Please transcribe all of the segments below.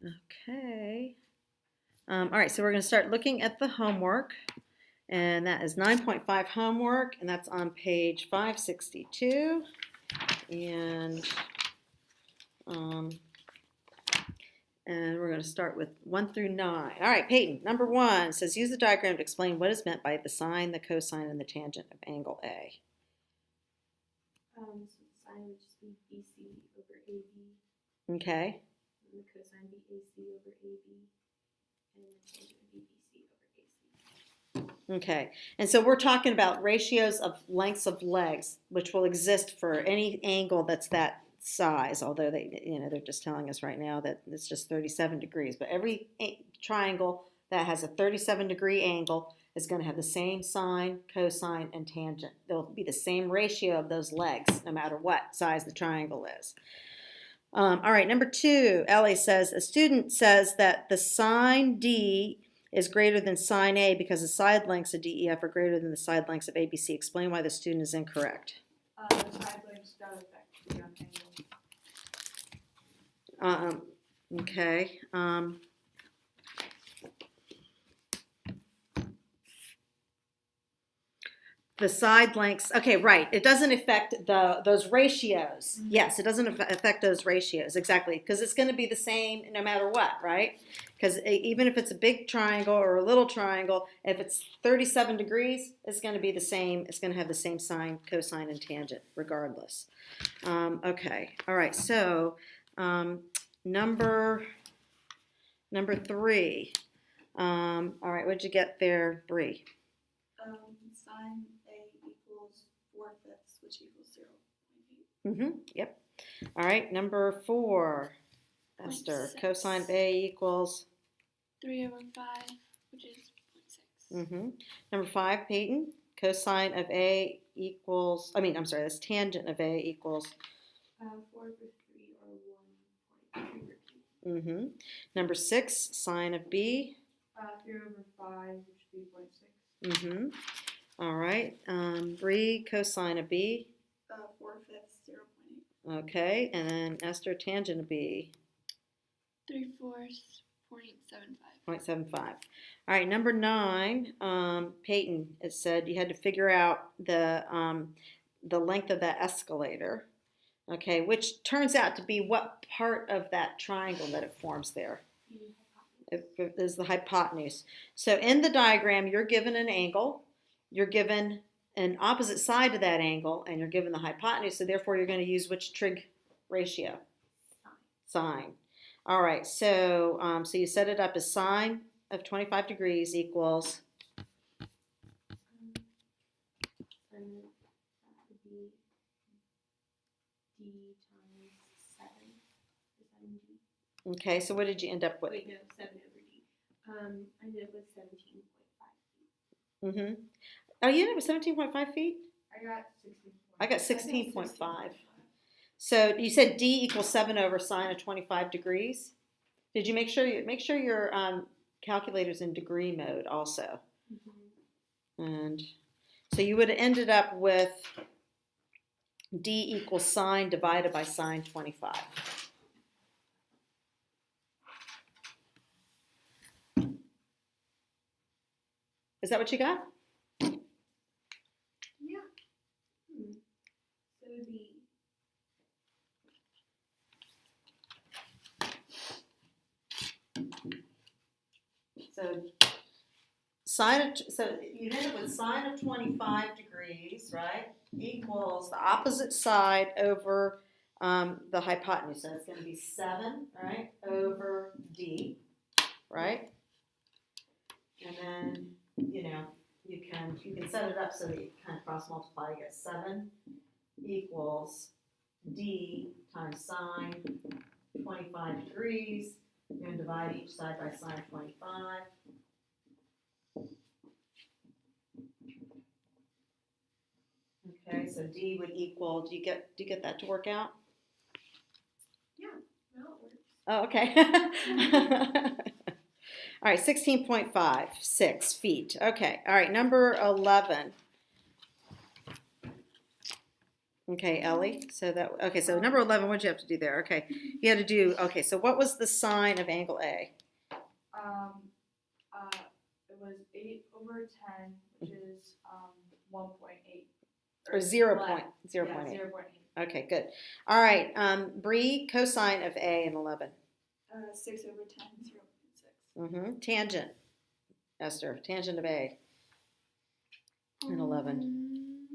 Okay. All right, so we're going to start looking at the homework, and that is 9.5 homework, and that's on page 562. And um, and we're going to start with 1 through 9. All right, Peyton, number 1 says use the diagram to explain what is meant by the sine, the cosine, and the tangent of angle A. So the sine would just be BC over AB. Okay. And the cosine be AC over AB. And the tangent would be BC over AC. Okay, and so we're talking about ratios of lengths of legs, which will exist for any angle that's that size, although they're just telling us right now that it's just 37 degrees. But every triangle that has a 37-degree angle is going to have the same sine, cosine, and tangent. They'll be the same ratio of those legs, no matter what size the triangle is. All right, number 2, Ellie says, a student says that the sine D is greater than sine A because the side lengths of DEF are greater than the side lengths of ABC. Explain why the student is incorrect. The side lengths don't affect the angle. Okay. The side lengths, okay, right. It doesn't affect those ratios. Mm-hmm. Yes, it doesn't affect those ratios, exactly, because it's going to be the same no matter what, right? Because even if it's a big triangle or a little triangle, if it's 37 degrees, it's going to be the same. It's going to have the same sine, cosine, and tangent regardless. Okay, all right, so number 3. All right, what'd you get there, Bree? Sine A equals 4/5, which equals 0.8. Yep. All right, number 4, Esther. 0.6. Cosine of A equals 3/5, which is 0.6. Number 5, Peyton. Cosine of A equals, that's tangent of A equals 4/3 or 1.3. Number 6, sine of B. 3/5, which would be 0.6. All right. Bree, cosine of B. 4/5, 0.8. Okay, and then Esther, tangent of B. 3/4, 0.75. 0.75. All right, number 9, Peyton, it said you had to figure out the length of that escalator, okay, which turns out to be what part of that triangle that it forms there. It is the hypotenuse. So in the diagram, you're given an angle, you're given an opposite side to that angle, and you're given the hypotenuse, so therefore you're going to use which trig ratio? Sine. All right, so you set it up as sine of 25 degrees equals. And that would be D times 7. Is that in D? Okay, so what did you end up with? Wait, no, 7 over D. I ended up with 17.5 feet. Oh, you ended up with 17.5 feet? I got 16.5. So you said D equals 7 over sine of 25 degrees. Did you make sure your calculator's in degree mode also? And so you would have ended up with D equals sine divided by sine 25. Is that what you got? Yeah. So it would be So you end up with sine of 25 degrees, right? Equals the opposite side over the hypotenuse. So it's going to be 7, right, over D, right? And then, you can set it up so that you kind of cross multiply. You get 7 equals D times sine 25 degrees. You're going to divide each side by sine 25. Okay, so D would equal, do you get that to work out? Yeah, well, it works. Oh, okay. All right, 16.56 feet. Okay, all right, number 11. Okay, Ellie. So so number 11, what did you have to do there? Okay, you had to do, okay, so what was the sine of angle A? It was 8/10, which is 1.8. Or 0 less. point, 0 Yeah, point 8. 0.8. Okay, good. All right, Bree, cosine of A in 11. 6/10, 0.6. Mm-hmm. Tangent, Esther, tangent of A in 11.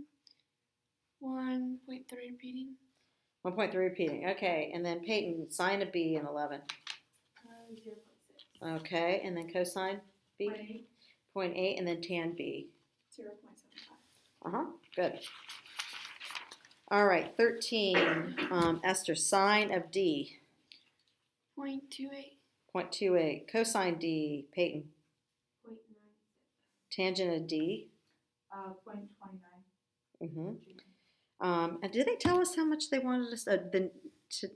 1.3 repeating. 1.3 repeating. Okay, and then Peyton, sine of B in 11. 0.6. Okay, and then cosine B? 0.8. 0.8, and then tan B. 0.75. Uh-huh, good. All right, 13, Esther, sine of D, 0.28. 0.28. Cosine D, Peyton. 0.96. Tangent of D. 0.29. Mm-hmm. And did they tell us how much they wanted us to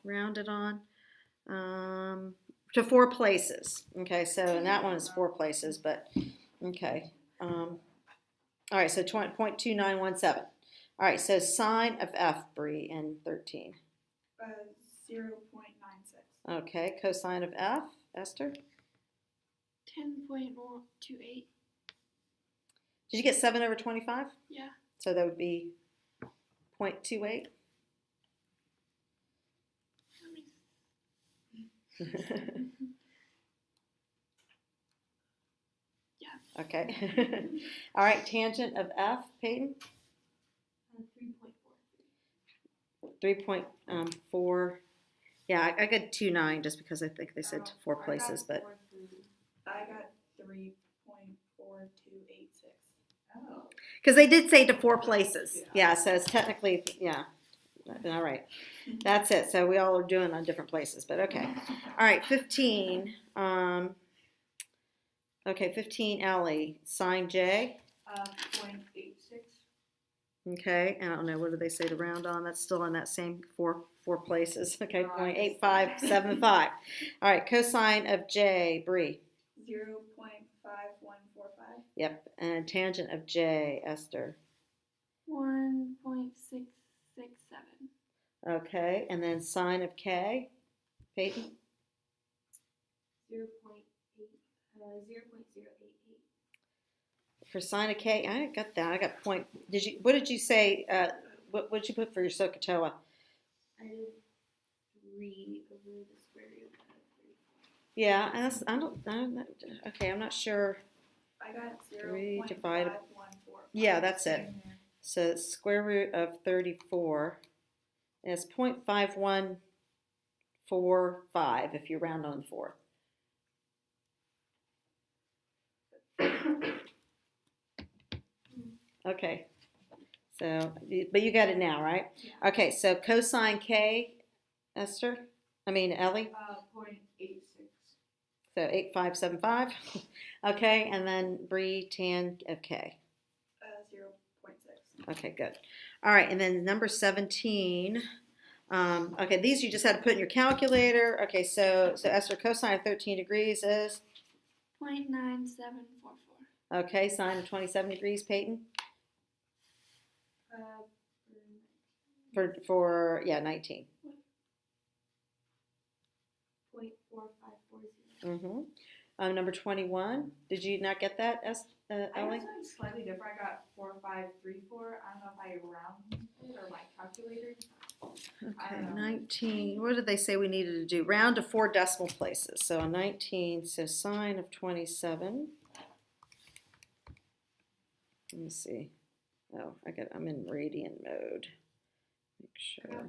round it on? To 4 places. Okay, so and that one is 4 places, but okay. All right, so 0.2917. All right, so sine of F, Bree, in 13. 0.96. Okay, cosine of F, Esther. 10.28. Did you get 7/25? Yeah. So that would be 0.28. Yeah. Okay. All right, tangent of F, Peyton. 3.4. 3.4. Yeah, I got 2.9 just because I think they said 4 places, but I got 3.4286. Oh. because they did say to 4 places. Yeah, so it's technically, yeah. All right, that's it. So we all are doing on different places, but okay. All right, 15. Okay, 15, Ellie, sine J. 0.86. Okay, I don't know, what do they say to round on? That's still in that same four places. Okay, Oh, I guess. 0.8575. All right, cosine of J, Bree. 0.5145. Yep, and tangent of J, Esther. 1.667. Okay, and then sine of K, Peyton. 0.8. 0.088. For sine of K, I got that. I got point. What did you say? What did you put for your SOHCAHTOA? I did 3 over the square root of 3. Yeah, okay, I'm not sure. I got 3 0.5145. divided. Yeah, that's it. So it's square root of 34 is 0.5145 if you round on 4. Okay. So, but you got it now, right? Yeah. Okay, so cosine K, Esther? Ellie? 0.86. So 8575. Okay, and then Bree, tan of K. 0.6. Okay, good. All right, and then number 17. Okay, these you just had to put in your calculator. Okay, so Esther, cosine of 13 degrees is? 0.9744. Okay, sine of 27 degrees, Peyton? For 19. 0.4540. Mm-hmm. Number 21. Did you not get that, I Ellie? got something slightly different. I got 4534. I don't know if I rounded it or my calculator. Okay, don't know. 19. What did they say we needed to do? Round to 4 decimal places. So a 19, so sine of 27. Let me see. Oh, I'm in radian mode. Make I sure. got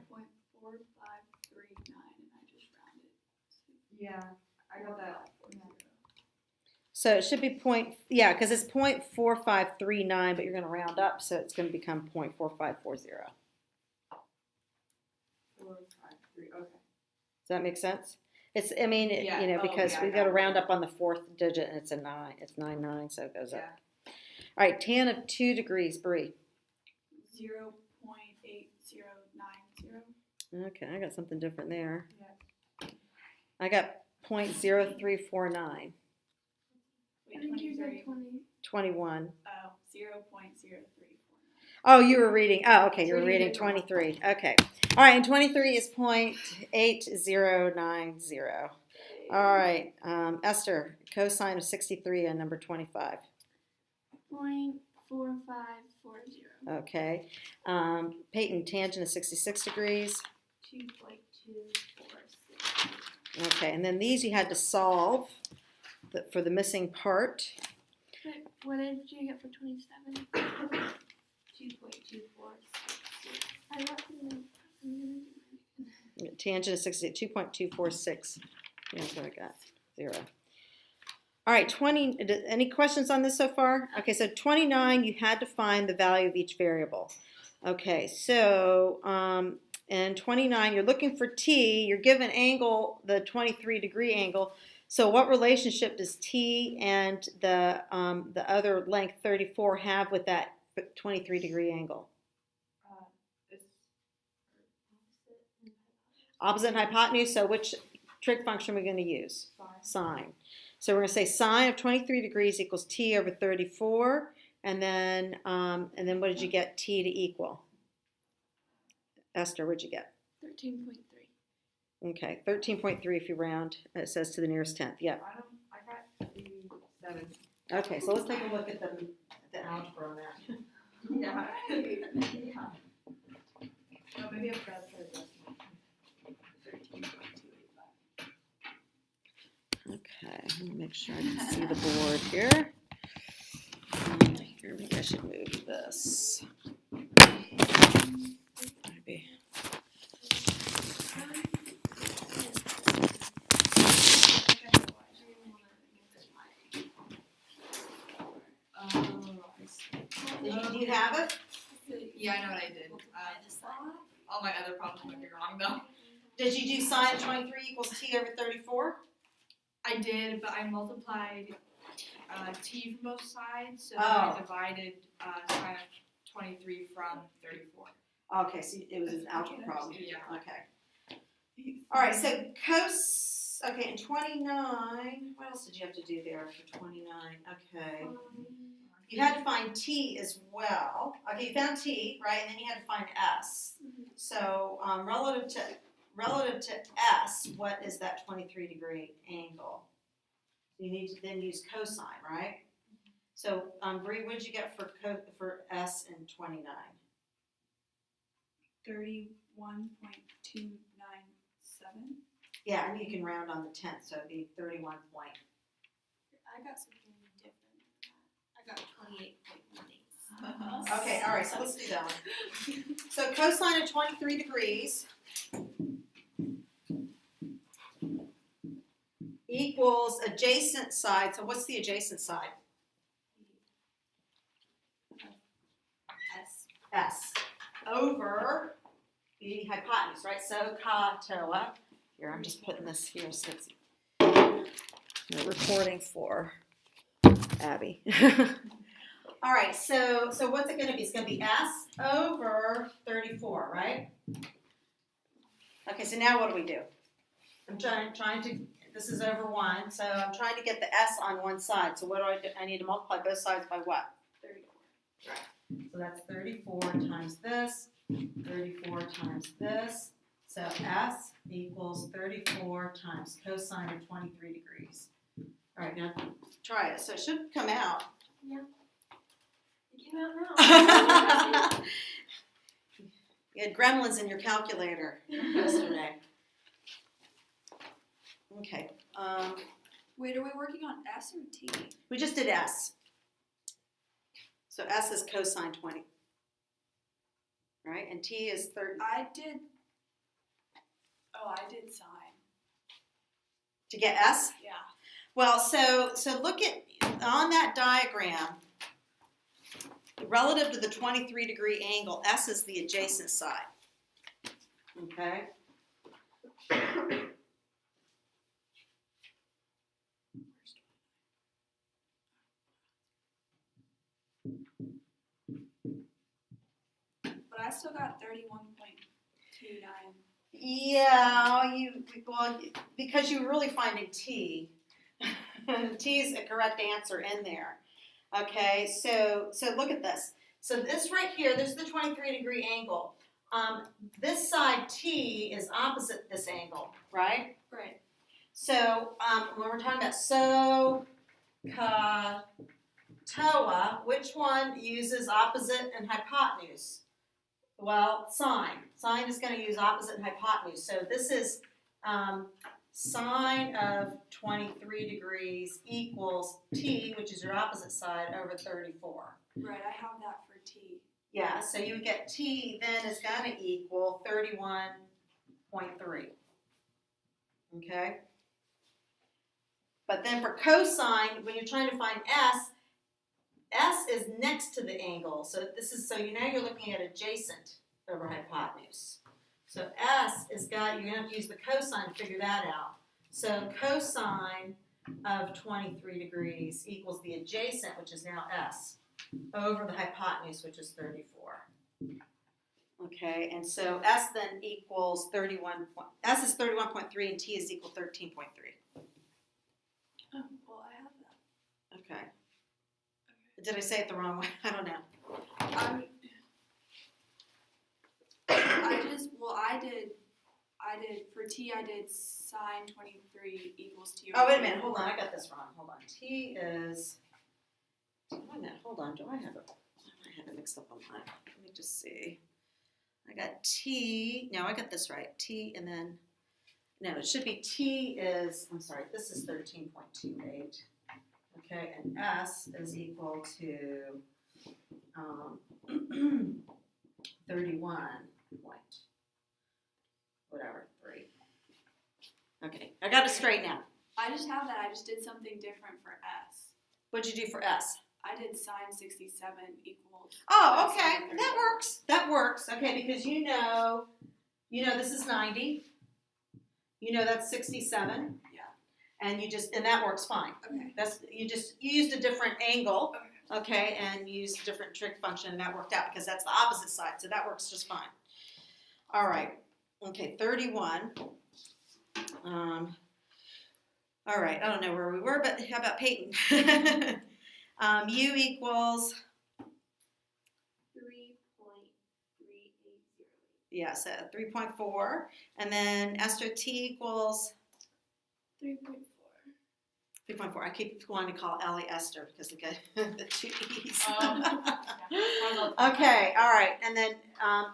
0.4539 and I just rounded. Yeah, I got that. Yeah. So it should be because it's 0.4539, but you're going to round up, so it's going to become 0.4540. 453. Okay. Does that make sense? It's, Yeah. because I we got got to it. round up on the 4th digit, and it's a 9. It's 99, so it goes Yeah. up. All right, tan of 2 degrees, Bree. 0.8090. Okay, I got something different there. Yeah. I got 0.0349. I think you said 20. 21. Oh, 0.0349. Oh, you were reading, oh, okay, you were So you reading did wrong. 23, okay. All right, and 23 is 0.8090. All right, Esther, cosine of 63 on number 25. 0.4540. Okay. Peyton, tangent of 66 degrees. 2.246. Okay, and then these you had to solve for the missing part. But what did you get for 27? 2.2466. I got the. Tangent of 60, 2.246. Yeah, that's what I got. 0. All right, 20. Any questions on this so far? Okay, so 29, you had to find the value of each variable. Okay, so and 29, you're looking for t. You're given angle, the 23-degree angle. So what relationship does t and the other length 34 have with that 23-degree angle? It's Opposite and hypotenuse. So which trig function are we going to use? fine. Sine. So we're going to say sine of 23 degrees equals t over 34, and then what did you get t to equal? Esther, what'd you get? 13.3. Okay, 13.3 if you round. It says to the nearest tenth. Yep. I got 87. Okay, so let's take a look at the algebra on that. Yeah. No, maybe I've got the decimal. 13.285. Okay, let me make sure I can see the board here. Here, maybe I should move this. Maybe. Do you have it? Yeah, I know what I did. All my other problems might be wrong though. Did you do sine of 23 equals t over 34? I did, but I multiplied t from both sides, so Oh. then I divided sine of 23 from 34. Okay, so it was an algebra problem. Yeah. Okay. All right, so okay, and 29, what else did you have to do there for 29? Okay. You had to find t as well. Okay, you found t, right? And then you had to find s. So relative to s, what is that 23-degree angle? You need to then use cosine, right? So Bree, what did you get for s and 29? 31.297. Yeah, and you can round on the tenth, so it'd be 31 point. I got something different. I got 28.18. Okay, all right, so let's do that one. So cosine of 23 degrees equals adjacent side. So what's the adjacent side? S. Over the hypotenuse, right? So catoa. Here, I'm just putting this here so it's recording for Abby. All right, so what's it going to be? It's going to be S over 34, right? Okay, so now what do we do? I'm trying to, this is over 1, so I'm trying to get the S on one side. So what do I do? I need to multiply both sides by what? 34. Right. So that's 34 times this, 34 times this. So S equals 34 times cosine of 23 degrees. All right, now try it. So it should come out. It came out now. You had gremlins in your calculator yesterday. Okay. Wait, are we working on S or T? We just did S. So S is cosine 20. Right? And T is 30. I did sine. To get S? Yeah. Well, so look at, on that diagram, relative to the 23-degree angle, S is the adjacent side. Okay? But I still got 31.29. Yeah, because you're really finding T. T is a correct answer in there. Okay, so look at this. So this right here, this is the 23-degree angle. This side T is opposite this angle, right? Right. So when we're talking about SOHCAHTOA, which one uses opposite and hypotenuse? Well, sine. Sine is going to use opposite and hypotenuse. So this is sine of 23 degrees equals T, which is your opposite side, over 34. Right, I have that for T. Yeah, so you would get T then is going to equal 31.3. Okay? But then for cosine, when you're trying to find S is next to the angle. So this is, so now you're looking at adjacent over hypotenuse. So S is you're going to have to use the cosine to figure that out. So cosine of 23 degrees equals the adjacent, which is now S, over the hypotenuse, which is 34. Okay, and so S then equals S is 31.3 and T is equal 13.3. Oh, well, I have that. Okay. Did I say it the wrong way? I don't know. For T, I did sine 23 equals T. Oh, wait a minute. Hold on. I got this wrong. Hold on. T is. Wait a minute. Hold on. Do I have it? I have it mixed up on mine. Let me just see. I got T. No, I got this right. T and then. No, it should be T is. I'm sorry. This is 13.28. Okay, and S is equal to 31 point. Whatever, 3. Okay, I got it straight now. I just have that. I just did something different for S. What'd you do for S? I did sine 67 equals. Oh, okay, sine 34. that works. That works. Okay, because you know this is 90. You know that's 67. Yeah. And that works fine. Okay. You used a different angle, Okay. okay, and used a different trig function, and that worked out because that's the opposite side, so that works just fine. All right. Okay, 31. All right, I don't know where we were, but how about Peyton? U equals, 3.380. yeah, so 3.4. And then Esther, T equals 3.4. 3.4. I keep wanting to call Ellie Esther because they get the 2 E's. Okay, all right. And then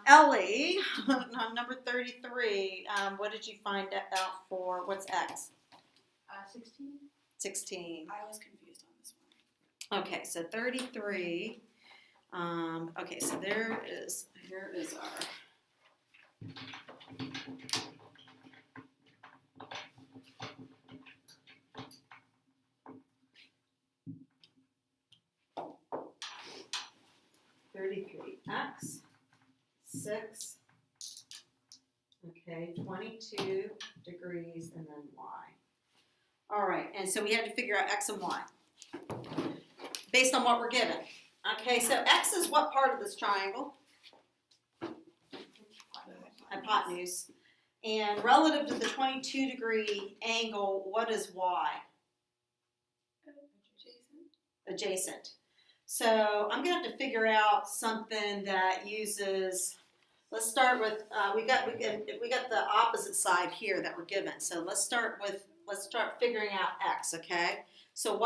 Ellie, number 33, what did you find out for, what's X? 16. 16. I was confused on this one. Okay, so 33. Okay, so here is our. X, 6, okay, 22 degrees, and then Y. All right, and so we had to figure out X and Y based on what we're given. Okay, so X is what part of this triangle? Hypotenuse. And relative to the 22-degree angle, what is Y? Adjacent. So I'm going to have to figure out something that uses, let's start with, we got the opposite side here that we're given. So let's start figuring out X, okay? So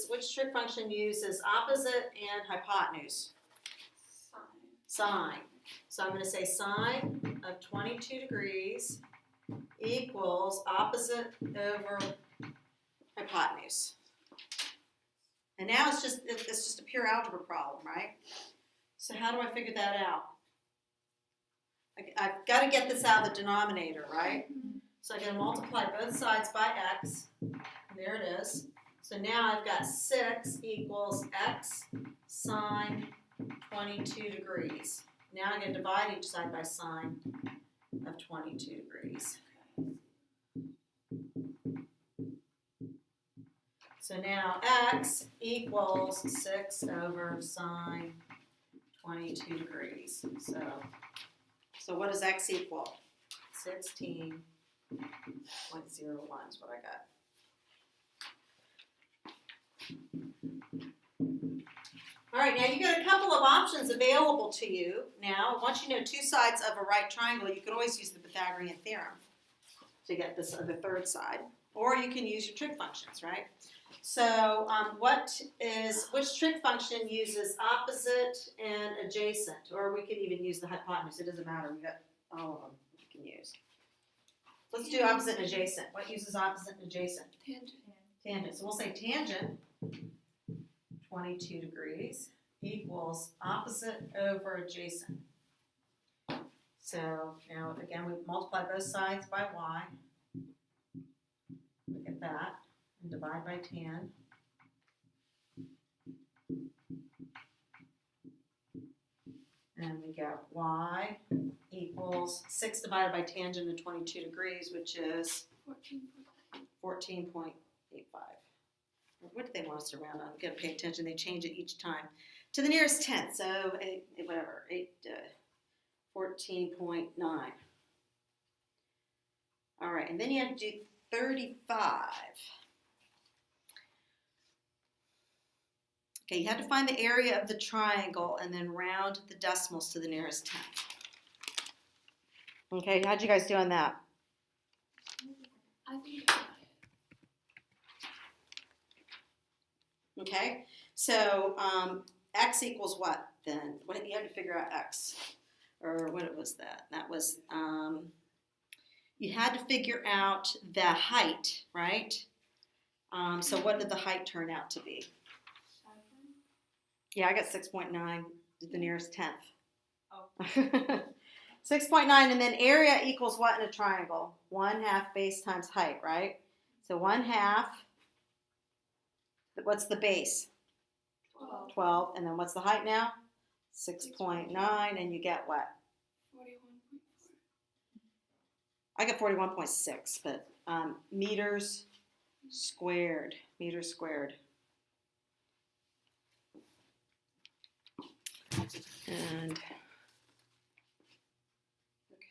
which trig function uses opposite and hypotenuse? Sine. So I'm going to say sine of 22 degrees equals opposite over hypotenuse. And now it's just a pure algebra problem, right? So how do I figure that out? I've got to get this out of the denominator, right? So I got to multiply both sides by x. And there it is. So now I've got 6 equals x sine 22 degrees. Now I'm going to divide each side by sine of 22 degrees. So now x equals 6 over sine 22 degrees. So what does x equal? 16.01 is what I got. All right, now you got a couple of options available to you. Now, once you know two sides of a right triangle, you can always use the Pythagorean theorem to get this the third side, or you can use your trig functions, right? So, which trig function uses opposite and adjacent, or we could even use the hypotenuse. It doesn't matter. We got all of them we can use. Let's do opposite and adjacent. What uses opposite and adjacent? Tangent. Tangent. So we'll say tangent 22 degrees equals opposite over adjacent. So now again we multiply both sides by y. Look at that. And divide by tan. And we get y equals 6 divided by tangent of 22 degrees, which is 14.85. What do they want us to round on? We've got to pay attention. They change it each time. To the nearest tenth, so 14.9. All right, and then you have to do 35. Okay, you have to find the area of the triangle and then round the decimals to the nearest tenth. Okay, how'd you guys do on that? I think I got it. Okay, so x equals what then? What you have to figure out x, or what was that? That was you had to figure out the height, right? So what did the height turn out to be? Yeah, I got 6.9, the nearest tenth. Oh. 6.9, and then area equals what in a triangle? 1/2 base times height, right? So 1/2. What's the base? 12, and then what's the height now? 6.9, and you get what? 41.4. I got 41.6, but meters squared. Meters squared. And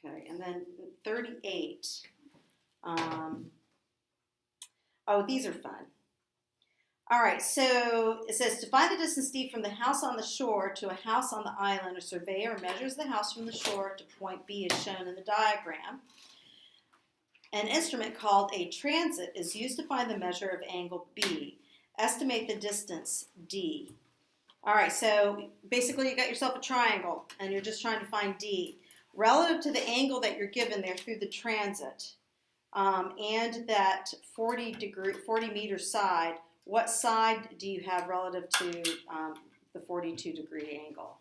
okay, and then 38. Oh, these are fun. All right, so it says to find the distance d from the house on the shore to a house on the island, a surveyor measures the house from the shore to point B as shown in the diagram. An instrument called a transit is used to find the measure of angle B. Estimate the distance D. All right, so basically you got yourself a triangle and you're just trying to find D. Relative to the angle that you're given there through the transit and that 40 meter side, what side do you have relative to the 42 degree angle?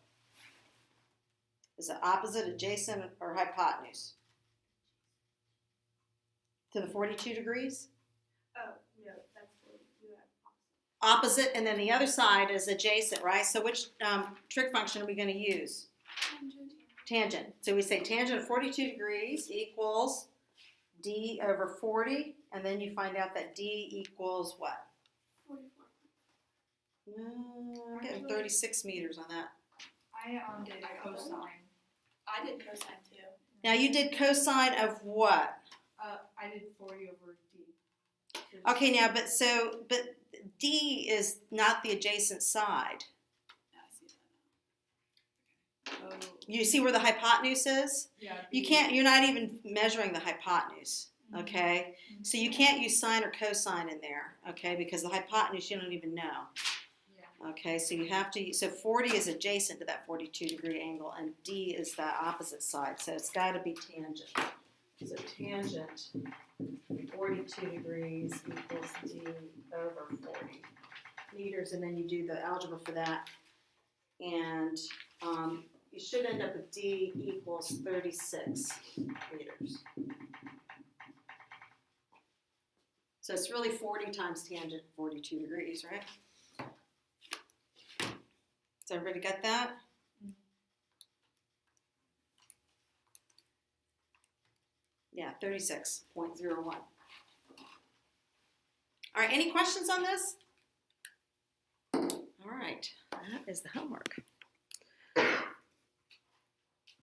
Is it opposite, adjacent, or hypotenuse? To the 42 degrees? Oh, no, that's what we have Opposite, and then the other side is adjacent, right? So which trig function are we going to use? Tangent. Tangent. So we say tangent of 42 degrees equals d over 40, and then you find out that d equals what? 44. I'm getting 36 meters on that. I did cosine. I did cosine too. Now you did cosine of what? I did 40 over D. Okay, now, but D is not the adjacent side. Now I see that. Oh, You see where the hypotenuse is? yeah. You can't, you're not even measuring the hypotenuse, okay? So you can't use sine or cosine in there, okay? Because the hypotenuse you don't even know. Yeah. Okay, so you have to, so 40 is adjacent to that 42 degree angle and D is the opposite side. So it's got to be tangent. So tangent 42 degrees equals D over 40 meters, and then you do the algebra for that. And you should end up with D equals 36 meters. So it's really 40 times tangent 42 degrees, right? Does everybody get that? Yeah, 36.01. All right, any questions on this? All right, that is the homework.